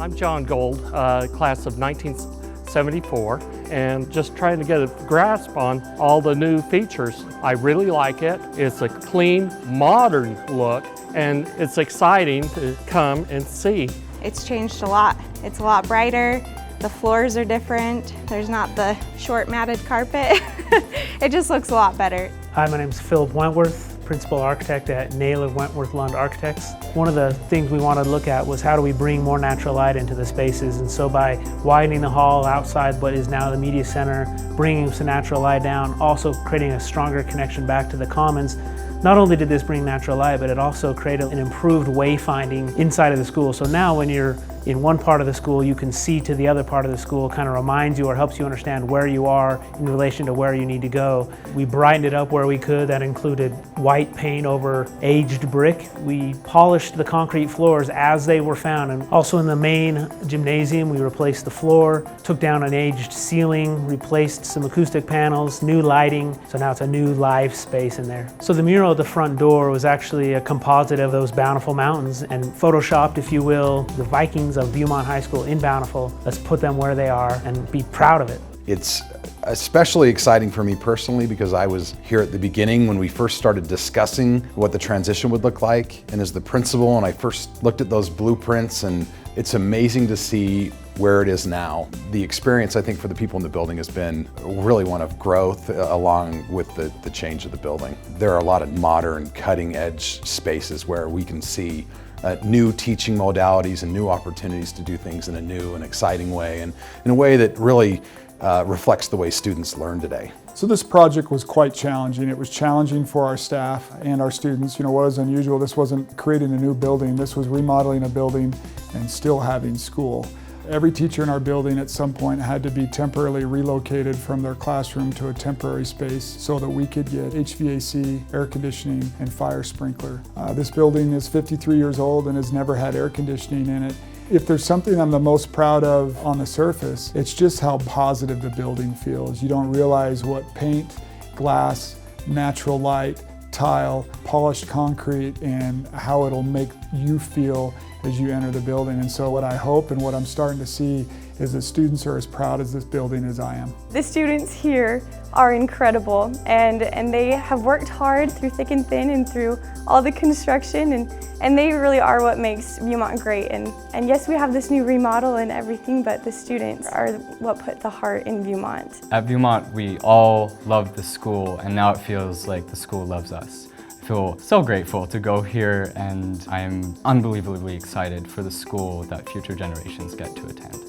I'm John Gold, class of 1974, and just trying to get a grasp on all the new features. I really like it. It's a clean, modern look, and it's exciting to come and see. It's changed a lot. It's a lot brighter. The floors are different. There's not the short matted carpet. It just looks a lot better. Hi, my name is Philip Wentworth, Principal Architect at Naylor Wentworth Lund Architects. One of the things we wanted to look at was how do we bring more natural light into the spaces, and so by widening the hall outside what is now the media center, bringing some natural light down, also creating a stronger connection back to the commons. Not only did this bring natural light, but it also created an improved wayfinding inside of the school. So now when you're in one part of the school, you can see to the other part of the school, kind of reminds you or helps you understand where you are in relation to where you need to go. We brightened it up where we could. That included white paint over aged brick. We polished the concrete floors as they were found. And also in the main gymnasium, we replaced the floor, took down an aged ceiling, replaced some acoustic panels, new lighting. So now it's a new live space in there. So the mural at the front door was actually a composite of those Bountiful Mountains and photoshopped, if you will, the Vikings of Viewmont High School in Bountiful. Let's put them where they are and be proud of it. It's especially exciting for me personally because I was here at the beginning when we first started discussing what the transition would look like. And as the principal, and I first looked at those blueprints, and it's amazing to see where it is now. The experience, I think, for the people in the building has been really one of growth along with the change of the building. There are a lot of modern, cutting-edge spaces where we can see new teaching modalities and new opportunities to do things in a new and exciting way, and in a way that really reflects the way students learn today. So this project was quite challenging. It was challenging for our staff and our students. You know, what was unusual, this wasn't creating a new building, this was remodeling a building and still having school. Every teacher in our building at some point had to be temporarily relocated from their classroom to a temporary space so that we could get HVAC, air conditioning, and fire sprinkler. This building is 53 years old and has never had air conditioning in it. If there's something I'm the most proud of on the surface, it's just how positive the building feels. You don't realize what paint, glass, natural light, tile, polished concrete, and how it'll make you feel as you enter the building. And so what I hope and what I'm starting to see is that students are as proud of this building as I am. The students here are incredible, and they have worked hard through thick and thin and through all the construction, and they really are what makes Viewmont great. And yes, we have this new remodel and everything, but the students are what put the heart in Viewmont. At Viewmont, we all love the school, and now it feels like the school loves us. I feel so grateful to go here, and I am unbelievably excited for the school that future generations get to attend.